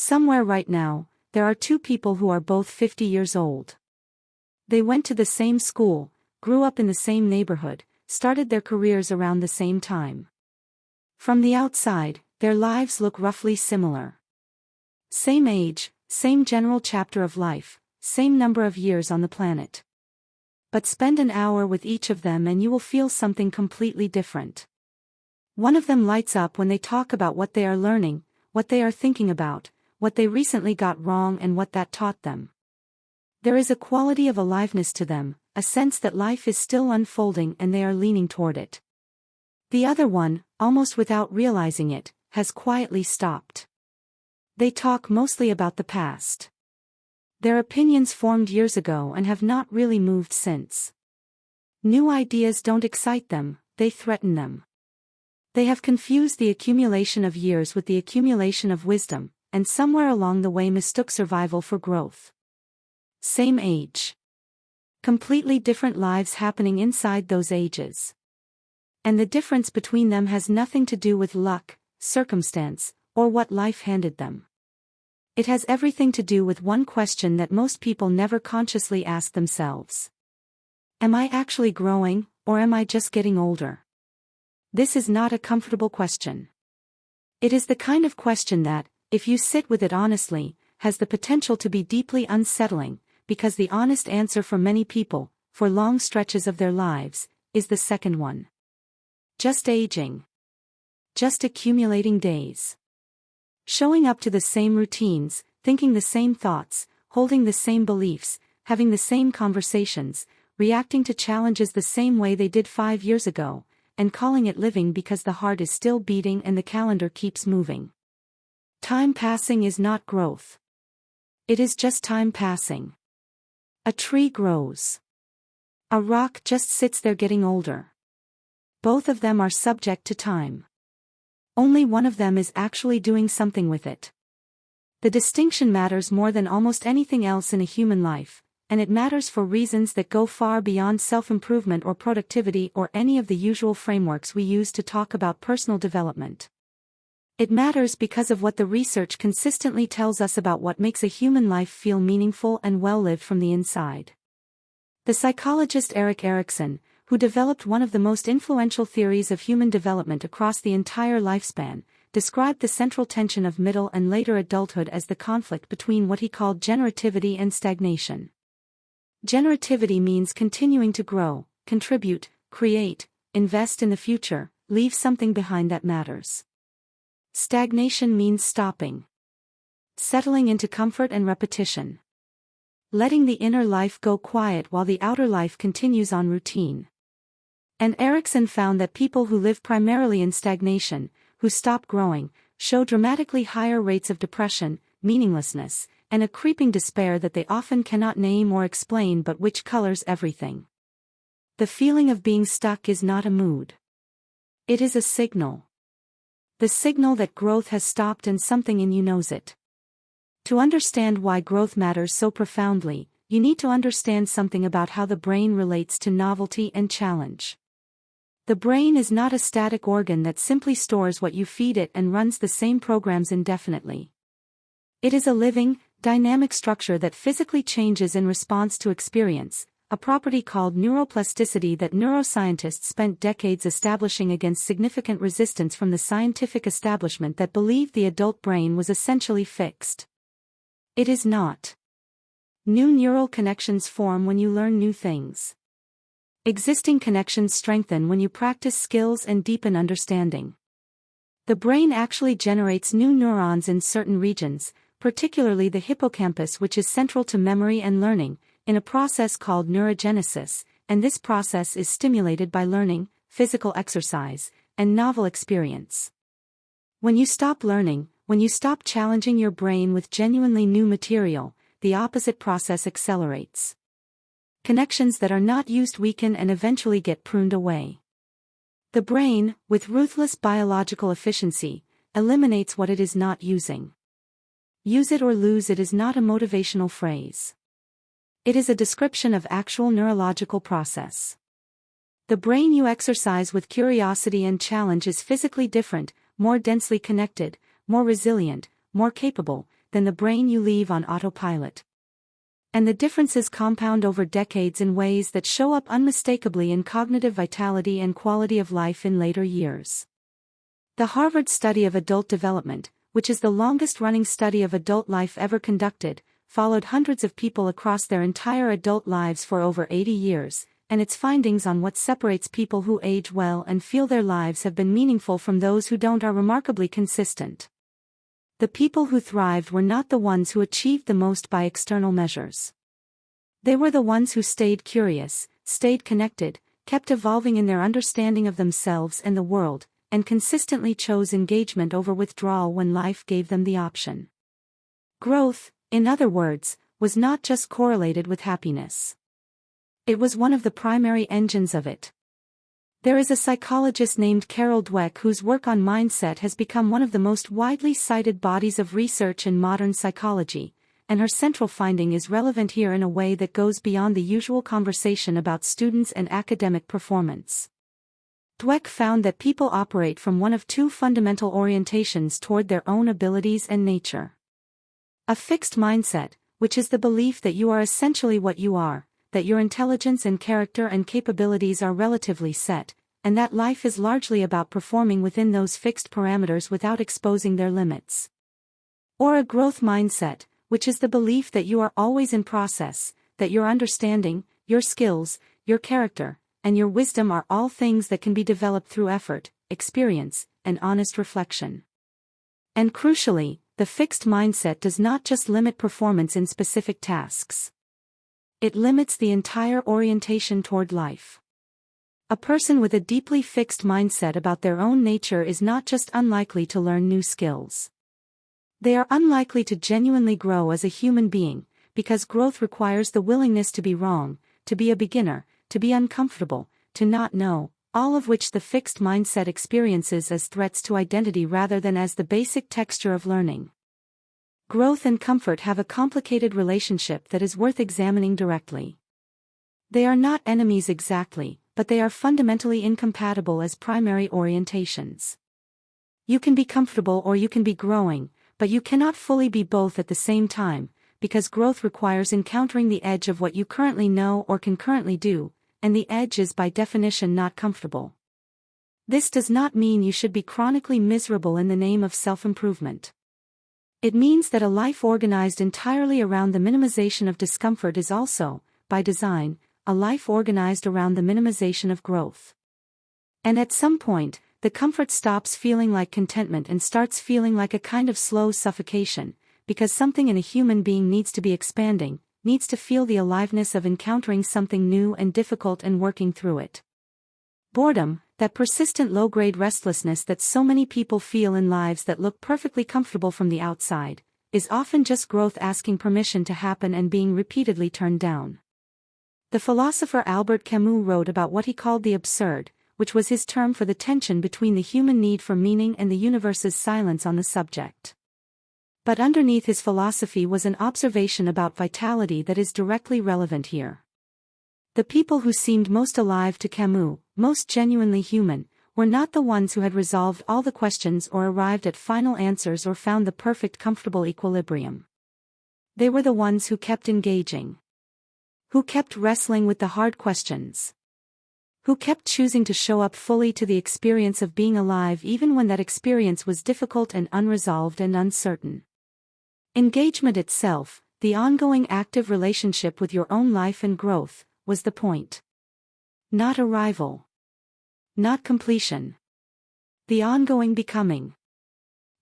Somewhere right now, there are two people who are both 50 years old. They went to the same school, grew up in the same neighborhood, started their careers around the same time. From the outside, their lives look roughly similar. Same age, same general chapter of life, same number of years on the planet. But spend an hour with each of them and you will feel something completely different. One of them lights up when they talk about what they are learning, what they are thinking about, what they recently got wrong and what that taught them. There is a quality of aliveness to them, a sense that life is still unfolding and they are leaning toward it. The other one, almost without realizing it, has quietly stopped. They talk mostly about the past. Their opinions formed years ago and have not really moved since. New ideas don't excite them, they threaten them. They have confused the accumulation of years with the accumulation of wisdom, and somewhere along the way mistook survival for growth. Same age. Completely different lives happening inside those ages. And the difference between them has nothing to do with luck, circumstance, or what life handed them. It has everything to do with one question that most people never consciously ask themselves. Am I actually growing, or am I just getting older? This is not a comfortable question. It is the kind of question that, if you sit with it honestly, has the potential to be deeply unsettling, because the honest answer for many people, for long stretches of their lives, is the second one. Just aging. Just accumulating days. Showing up to the same routines, thinking the same thoughts, holding the same beliefs, having the same conversations, reacting to challenges the same way they did 5 years ago, and calling it living because the heart is still beating and the calendar keeps moving. Time passing is not growth. It is just time passing. A tree grows. A rock just sits there getting older. Both of them are subject to time. Only one of them is actually doing something with it. The distinction matters more than almost anything else in a human life, and it matters for reasons that go far beyond self-improvement or productivity or any of the usual frameworks we use to talk about personal development. It matters because of what the research consistently tells us about what makes a human life feel meaningful and well-lived from the inside. The psychologist Erik Erikson, who developed one of the most influential theories of human development across the entire lifespan, described the central tension of middle and later adulthood as the conflict between what he called generativity and stagnation. Generativity means continuing to grow, contribute, create, invest in the future, leave something behind that matters. Stagnation means stopping. Settling into comfort and repetition. Letting the inner life go quiet while the outer life continues on routine. And Erikson found that people who live primarily in stagnation, who stop growing, show dramatically higher rates of depression, meaninglessness, and a creeping despair that they often cannot name or explain but which colors everything. The feeling of being stuck is not a mood. It is a signal. The signal that growth has stopped and something in you knows it. To understand why growth matters so profoundly, you need to understand something about how the brain relates to novelty and challenge. The brain is not a static organ that simply stores what you feed it and runs the same programs indefinitely. It is a living, dynamic structure that physically changes in response to experience, a property called neuroplasticity that neuroscientists spent decades establishing against significant resistance from the scientific establishment that believed the adult brain was essentially fixed. It is not. New neural connections form when you learn new things. Existing connections strengthen when you practice skills and deepen understanding. The brain actually generates new neurons in certain regions, particularly the hippocampus, which is central to memory and learning, in a process called neurogenesis, and this process is stimulated by learning, physical exercise, and novel experience. When you stop learning, when you stop challenging your brain with genuinely new material, the opposite process accelerates. Connections that are not used weaken and eventually get pruned away. The brain, with ruthless biological efficiency, eliminates what it is not using. Use it or lose it is not a motivational phrase. It is a description of actual neurological process. The brain you exercise with curiosity and challenge is physically different, more densely connected, more resilient, more capable, than the brain you leave on autopilot. And the differences compound over decades in ways that show up unmistakably in cognitive vitality and quality of life in later years. The Harvard Study of Adult Development, which is the longest-running study of adult life ever conducted, followed hundreds of people across their entire adult lives for over 80 years, and its findings on what separates people who age well and feel their lives have been meaningful from those who don't are remarkably consistent. The people who thrived were not the ones who achieved the most by external measures. They were the ones who stayed curious, stayed connected, kept evolving in their understanding of themselves and the world, and consistently chose engagement over withdrawal when life gave them the option. Growth, in other words, was not just correlated with happiness. It was one of the primary engines of it. There is a psychologist named Carol Dweck whose work on mindset has become one of the most widely cited bodies of research in modern psychology, and her central finding is relevant here in a way that goes beyond the usual conversation about students and academic performance. Dweck found that people operate from one of two fundamental orientations toward their own abilities and nature. A fixed mindset, which is the belief that you are essentially what you are, that your intelligence and character and capabilities are relatively set, and that life is largely about performing within those fixed parameters without exposing their limits. Or a growth mindset, which is the belief that you are always in process, that your understanding, your skills, your character, and your wisdom are all things that can be developed through effort, experience, and honest reflection. And crucially, the fixed mindset does not just limit performance in specific tasks. It limits the entire orientation toward life. A person with a deeply fixed mindset about their own nature is not just unlikely to learn new skills. They are unlikely to genuinely grow as a human being, because growth requires the willingness to be wrong, to be a beginner, to be uncomfortable, to not know, all of which the fixed mindset experiences as threats to identity rather than as the basic texture of learning. Growth and comfort have a complicated relationship that is worth examining directly. They are not enemies exactly, but they are fundamentally incompatible as primary orientations. You can be comfortable or you can be growing, but you cannot fully be both at the same time, because growth requires encountering the edge of what you currently know or can currently do, and the edge is by definition not comfortable. This does not mean you should be chronically miserable in the name of self-improvement. It means that a life organized entirely around the minimization of discomfort is also, by design, a life organized around the minimization of growth. And at some point, the comfort stops feeling like contentment and starts feeling like a kind of slow suffocation, because something in a human being needs to be expanding, needs to feel the aliveness of encountering something new and difficult and working through it. Boredom, that persistent low-grade restlessness that so many people feel in lives that look perfectly comfortable from the outside, is often just growth asking permission to happen and being repeatedly turned down. The philosopher Albert Camus wrote about what he called the absurd, which was his term for the tension between the human need for meaning and the universe's silence on the subject. But underneath his philosophy was an observation about vitality that is directly relevant here. The people who seemed most alive to Camus, most genuinely human, were not the ones who had resolved all the questions or arrived at final answers or found the perfect comfortable equilibrium. They were the ones who kept engaging. Who kept wrestling with the hard questions. Who kept choosing to show up fully to the experience of being alive even when that experience was difficult and unresolved and uncertain. Engagement itself, the ongoing active relationship with your own life and growth, was the point. Not arrival. Not completion. The ongoing becoming.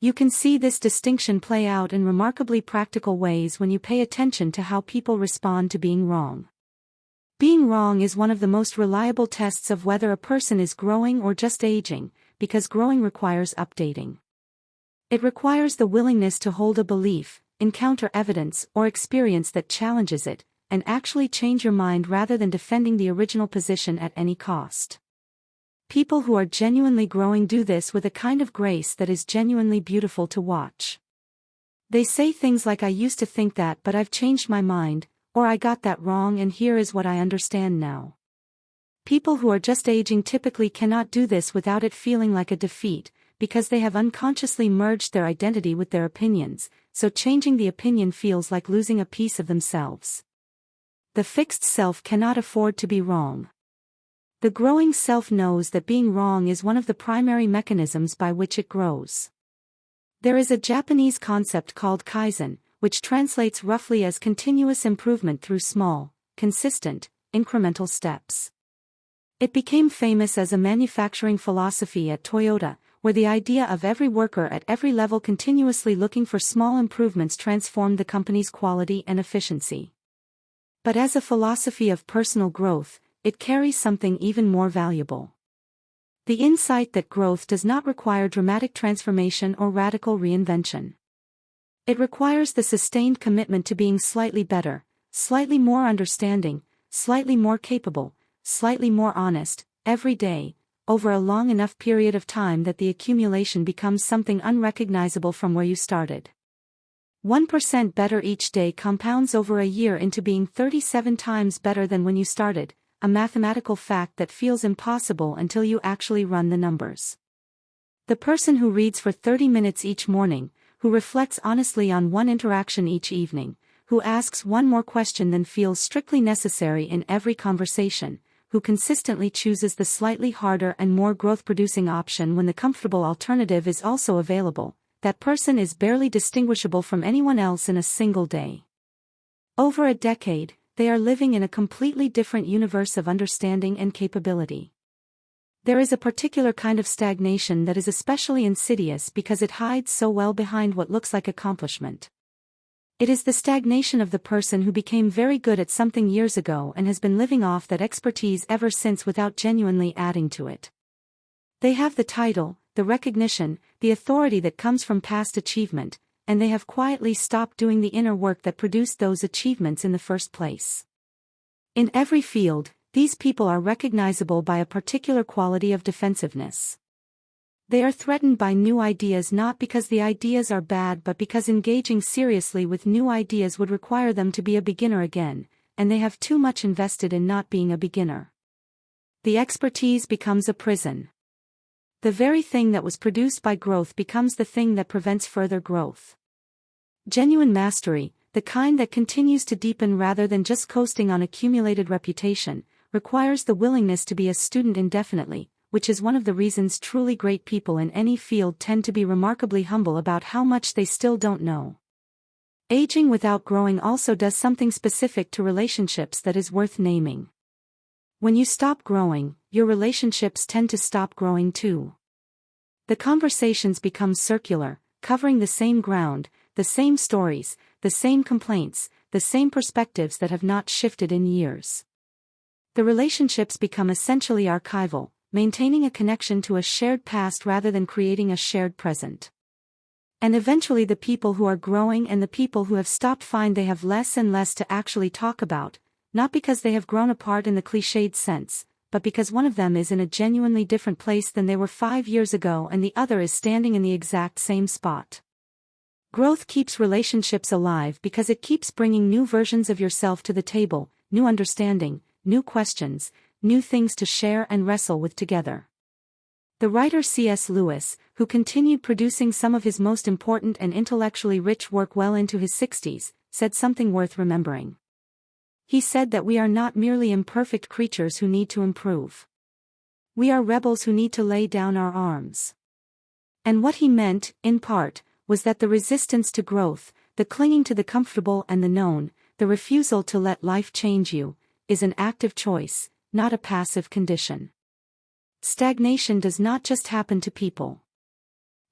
You can see this distinction play out in remarkably practical ways when you pay attention to how people respond to being wrong. Being wrong is one of the most reliable tests of whether a person is growing or just aging, because growing requires updating. It requires the willingness to hold a belief, encounter evidence or experience that challenges it, and actually change your mind rather than defending the original position at any cost. People who are genuinely growing do this with a kind of grace that is genuinely beautiful to watch. They say things like, "I used to think that, but I've changed my mind," or "I got that wrong and here is what I understand now." People who are just aging typically cannot do this without it feeling like a defeat, because they have unconsciously merged their identity with their opinions, so changing the opinion feels like losing a piece of themselves. The fixed self cannot afford to be wrong. The growing self knows that being wrong is one of the primary mechanisms by which it grows. There is a Japanese concept called kaizen, which translates roughly as continuous improvement through small, consistent, incremental steps. It became famous as a manufacturing philosophy at Toyota, where the idea of every worker at every level continuously looking for small improvements transformed the company's quality and efficiency. But as a philosophy of personal growth, it carries something even more valuable. The insight that growth does not require dramatic transformation or radical reinvention. It requires the sustained commitment to being slightly better, slightly more understanding, slightly more capable, slightly more honest, every day, over a long enough period of time that the accumulation becomes something unrecognizable from where you started. 1% better each day compounds over a year into being 37 times better than when you started, a mathematical fact that feels impossible until you actually run the numbers. The person who reads for 30 minutes each morning, who reflects honestly on one interaction each evening, who asks one more question than feels strictly necessary in every conversation, who consistently chooses the slightly harder and more growth-producing option when the comfortable alternative is also available, that person is barely distinguishable from anyone else in a single day. Over a decade, they are living in a completely different universe of understanding and capability. There is a particular kind of stagnation that is especially insidious because it hides so well behind what looks like accomplishment. It is the stagnation of the person who became very good at something years ago and has been living off that expertise ever since without genuinely adding to it. They have the title, the recognition, the authority that comes from past achievement, and they have quietly stopped doing the inner work that produced those achievements in the first place. In every field, these people are recognizable by a particular quality of defensiveness. They are threatened by new ideas not because the ideas are bad but because engaging seriously with new ideas would require them to be a beginner again, and they have too much invested in not being a beginner. The expertise becomes a prison. The very thing that was produced by growth becomes the thing that prevents further growth. Genuine mastery, the kind that continues to deepen rather than just coasting on accumulated reputation, requires the willingness to be a student indefinitely, which is one of the reasons truly great people in any field tend to be remarkably humble about how much they still don't know. Aging without growing also does something specific to relationships that is worth naming. When you stop growing, your relationships tend to stop growing too. The conversations become circular, covering the same ground, the same stories, the same complaints, the same perspectives that have not shifted in years. The relationships become essentially archival, maintaining a connection to a shared past rather than creating a shared present. And eventually the people who are growing and the people who have stopped find they have less and less to actually talk about, not because they have grown apart in the cliched sense, but because one of them is in a genuinely different place than they were 5 years ago and the other is standing in the exact same spot. Growth keeps relationships alive because it keeps bringing new versions of yourself to the table, new understanding, new questions, new things to share and wrestle with together. The writer C.S. Lewis, who continued producing some of his most important and intellectually rich work well into his 60s, said something worth remembering. He said that we are not merely imperfect creatures who need to improve. We are rebels who need to lay down our arms. And what he meant, in part, was that the resistance to growth, the clinging to the comfortable and the known, the refusal to let life change you, is an active choice, not a passive condition. Stagnation does not just happen to people.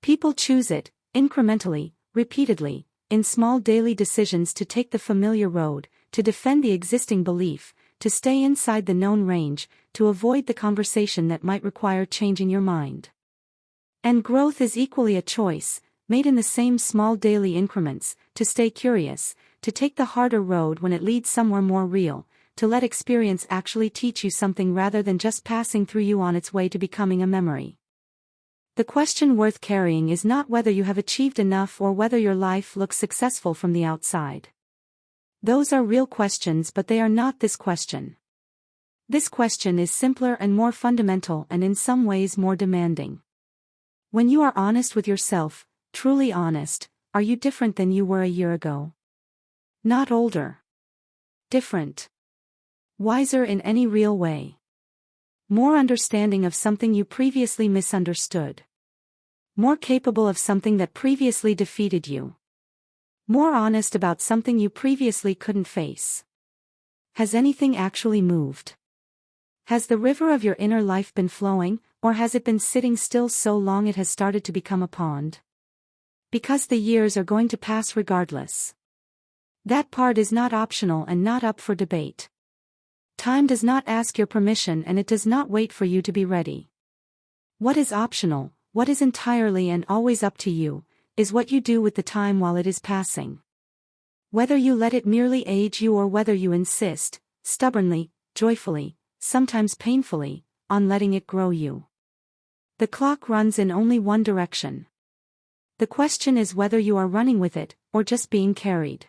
People choose it, incrementally, repeatedly, in small daily decisions to take the familiar road, to defend the existing belief, to stay inside the known range, to avoid the conversation that might require changing your mind. And growth is equally a choice, made in the same small daily increments, to stay curious, to take the harder road when it leads somewhere more real, to let experience actually teach you something rather than just passing through you on its way to becoming a memory. The question worth carrying is not whether you have achieved enough or whether your life looks successful from the outside. Those are real questions, but they are not this question. This question is simpler and more fundamental and in some ways more demanding. When you are honest with yourself, truly honest, Are you different than you were a year ago? Not older. Different. Wiser in any real way. More understanding of something you previously misunderstood. More capable of something that previously defeated you. More honest about something you previously couldn't face. Has anything actually moved? Has the river of your inner life been flowing, or has it been sitting still so long it has started to become a pond? Because the years are going to pass regardless. That part is not optional and not up for debate. Time does not ask your permission and it does not wait for you to be ready. What is optional, what is entirely and always up to you, is what you do with the time while it is passing. Whether you let it merely age you or whether you insist, stubbornly, joyfully, sometimes painfully, on letting it grow you. The clock runs in only one direction. The question is whether you are running with it, or just being carried.